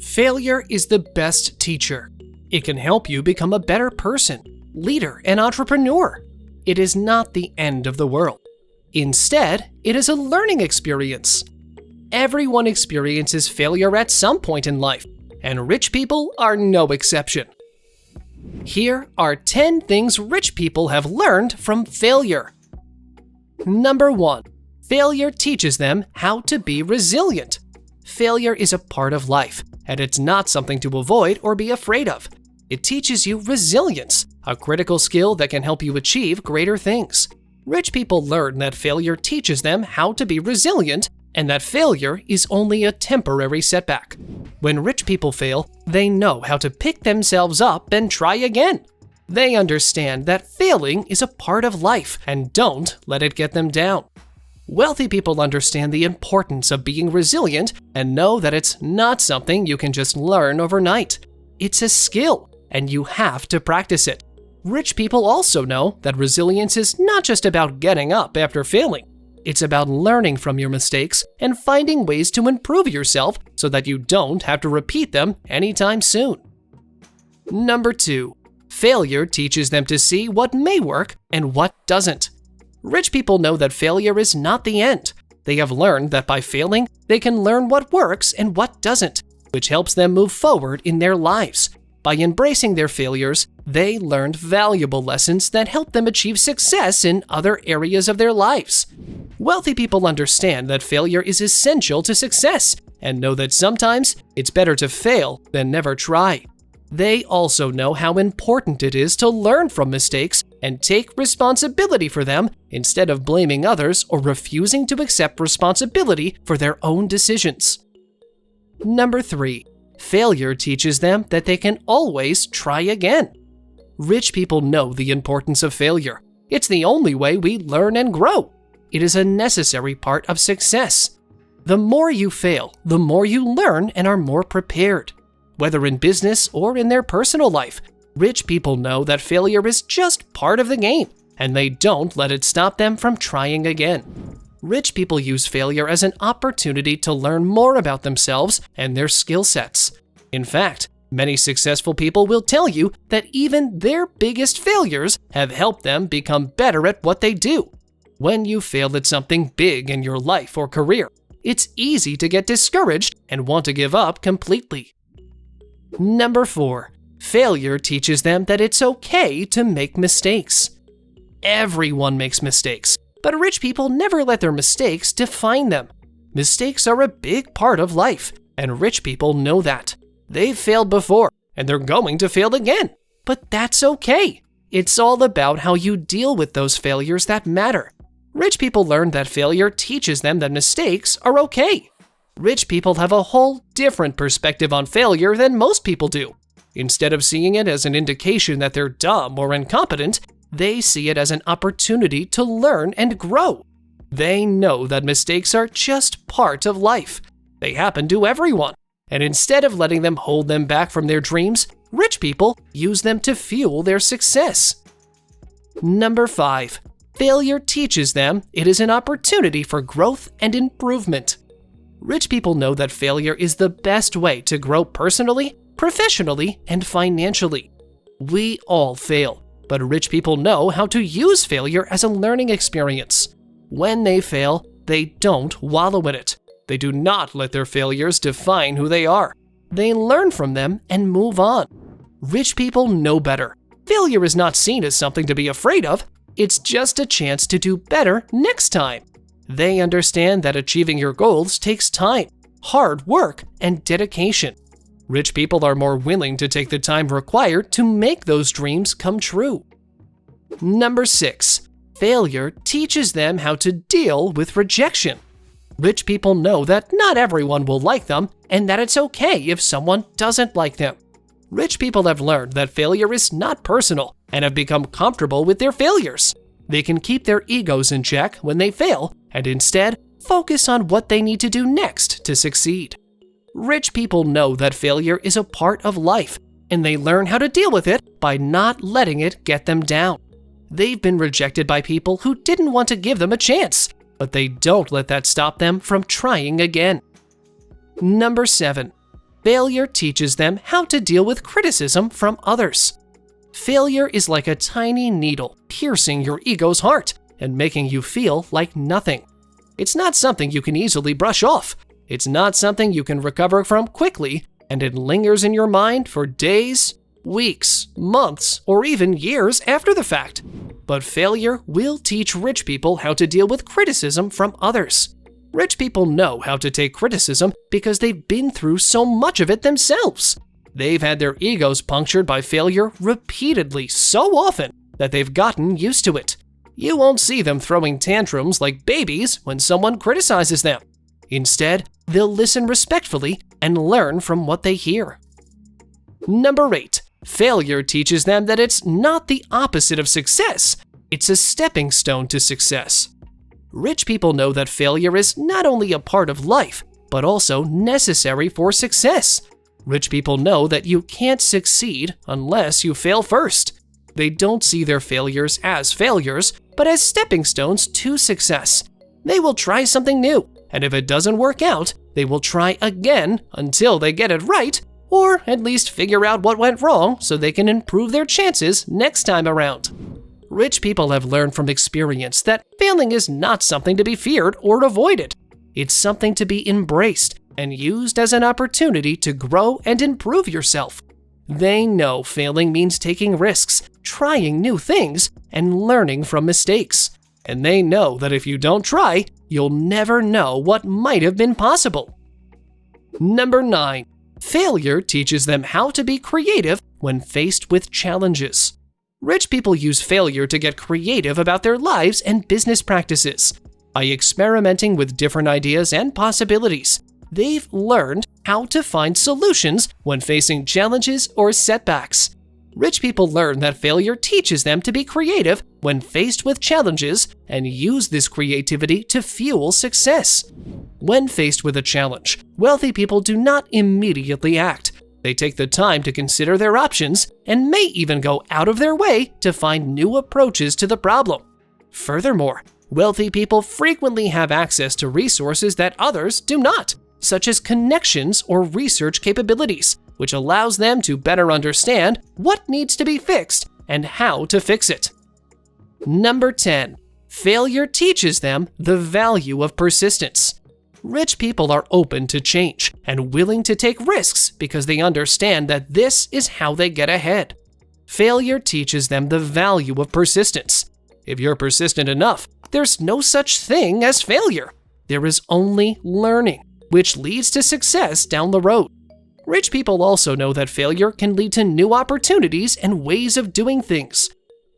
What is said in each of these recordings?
Failure is the best teacher. It can help you become a better person, leader, and entrepreneur. It is not the end of the world. Instead, it is a learning experience. Everyone experiences failure at some point in life, and rich people are no exception. Here are 10 things rich people have learned from failure. Number 1. Failure teaches them how to be resilient. Failure is a part of life, and it's not something to avoid or be afraid of. It teaches you resilience, a critical skill that can help you achieve greater things. Rich people learn that failure teaches them how to be resilient and that failure is only a temporary setback. When rich people fail, they know how to pick themselves up and try again. They understand that failing is a part of life and don't let it get them down. Wealthy people understand the importance of being resilient and know that it's not something you can just learn overnight. It's a skill, and you have to practice it. Rich people also know that resilience is not just about getting up after failing. It's about learning from your mistakes and finding ways to improve yourself so that you don't have to repeat them anytime soon. Number 2. Failure teaches them to see what may work and what doesn't. Rich people know that failure is not the end. They have learned that by failing, they can learn what works and what doesn't, which helps them move forward in their lives. By embracing their failures, they learned valuable lessons that help them achieve success in other areas of their lives. Wealthy people understand that failure is essential to success and know that sometimes it's better to fail than never try. They also know how important it is to learn from mistakes and take responsibility for them instead of blaming others or refusing to accept responsibility for their own decisions. Number 3. Failure teaches them that they can always try again. Rich people know the importance of failure. It's the only way we learn and grow. It is a necessary part of success. The more you fail, the more you learn and are more prepared. Whether in business or in their personal life, rich people know that failure is just part of the game, and they don't let it stop them from trying again. Rich people use failure as an opportunity to learn more about themselves and their skill sets. In fact, many successful people will tell you that even their biggest failures have helped them become better at what they do. When you fail at something big in your life or career, it's easy to get discouraged and want to give up completely. Number 4. Failure teaches them that it's okay to make mistakes. Everyone makes mistakes, but rich people never let their mistakes define them. Mistakes are a big part of life, and rich people know that. They've failed before, and they're going to fail again. But that's okay. It's all about how you deal with those failures that matter. Rich people learn that failure teaches them that mistakes are okay. Rich people have a whole different perspective on failure than most people do. Instead of seeing it as an indication that they're dumb or incompetent, they see it as an opportunity to learn and grow. They know that mistakes are just part of life. They happen to everyone. And instead of letting them hold them back from their dreams, rich people use them to fuel their success. Number 5. Failure teaches them it is an opportunity for growth and improvement. Rich people know that failure is the best way to grow personally, professionally, and financially. We all fail, but rich people know how to use failure as a learning experience. When they fail, they don't wallow in it. They do not let their failures define who they are. They learn from them and move on. Rich people know better. Failure is not seen as something to be afraid of. It's just a chance to do better next time. They understand that achieving your goals takes time, hard work, and dedication. Rich people are more willing to take the time required to make those dreams come true. Number 6. Failure teaches them how to deal with rejection. Rich people know that not everyone will like them and that it's okay if someone doesn't like them. Rich people have learned that failure is not personal and have become comfortable with their failures. They can keep their egos in check when they fail and instead focus on what they need to do next to succeed. Rich people know that failure is a part of life, and they learn how to deal with it by not letting it get them down. They've been rejected by people who didn't want to give them a chance, but they don't let that stop them from trying again. Number 7. Failure teaches them how to deal with criticism from others. Failure is like a tiny needle piercing your ego's heart and making you feel like nothing. It's not something you can easily brush off. It's not something you can recover from quickly, and it lingers in your mind for days, weeks, months, or even years after the fact. But failure will teach rich people how to deal with criticism from others. Rich people know how to take criticism because they've been through so much of it themselves. They've had their egos punctured by failure repeatedly so often that they've gotten used to it. You won't see them throwing tantrums like babies when someone criticizes them. Instead, they'll listen respectfully and learn from what they hear. Number 8. Failure teaches them that it's not the opposite of success. It's a stepping stone to success. Rich people know that failure is not only a part of life, but also necessary for success. Rich people know that you can't succeed unless you fail first. They don't see their failures as failures, but as stepping stones to success. They will try something new, and if it doesn't work out, they will try again until they get it right, or at least figure out what went wrong so they can improve their chances next time around. Rich people have learned from experience that failing is not something to be feared or avoided. It's something to be embraced and used as an opportunity to grow and improve yourself. They know failing means taking risks, trying new things, and learning from mistakes. And they know that if you don't try, you'll never know what might have been possible. Number 9. Failure teaches them how to be creative when faced with challenges. Rich people use failure to get creative about their lives and business practices. By experimenting with different ideas and possibilities, they've learned how to find solutions when facing challenges or setbacks. Rich people learn that failure teaches them to be creative when faced with challenges and use this creativity to fuel success. When faced with a challenge, wealthy people do not immediately act. They take the time to consider their options and may even go out of their way to find new approaches to the problem. Furthermore, wealthy people frequently have access to resources that others do not, such as connections or research capabilities, which allows them to better understand what needs to be fixed and how to fix it. Number 10. Failure teaches them the value of persistence. Rich people are open to change and willing to take risks because they understand that this is how they get ahead. Failure teaches them the value of persistence. If you're persistent enough, there's no such thing as failure. There is only learning, which leads to success down the road. Rich people also know that failure can lead to new opportunities and ways of doing things.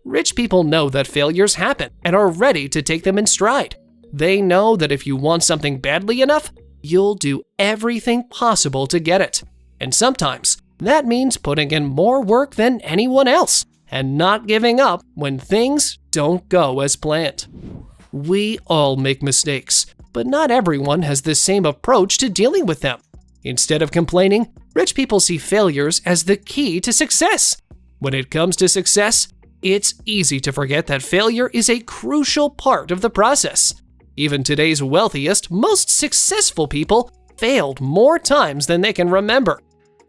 Rich people know that failures happen and are ready to take them in stride. They know that if you want something badly enough, you'll do everything possible to get it. And sometimes that means putting in more work than anyone else and not giving up when things don't go as planned. We all make mistakes, but not everyone has the same approach to dealing with them. Instead of complaining, rich people see failures as the key to success. When it comes to success, it's easy to forget that failure is a crucial part of the process. Even today's wealthiest, most successful people failed more times than they can remember.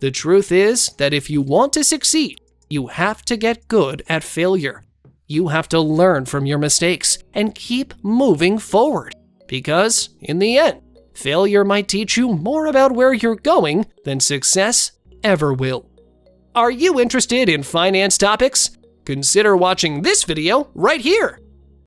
The truth is that if you want to succeed, you have to get good at failure. You have to learn from your mistakes and keep moving forward. Because, in the end, failure might teach you more about where you're going than success ever will. Are you interested in finance topics? Consider watching this video right here.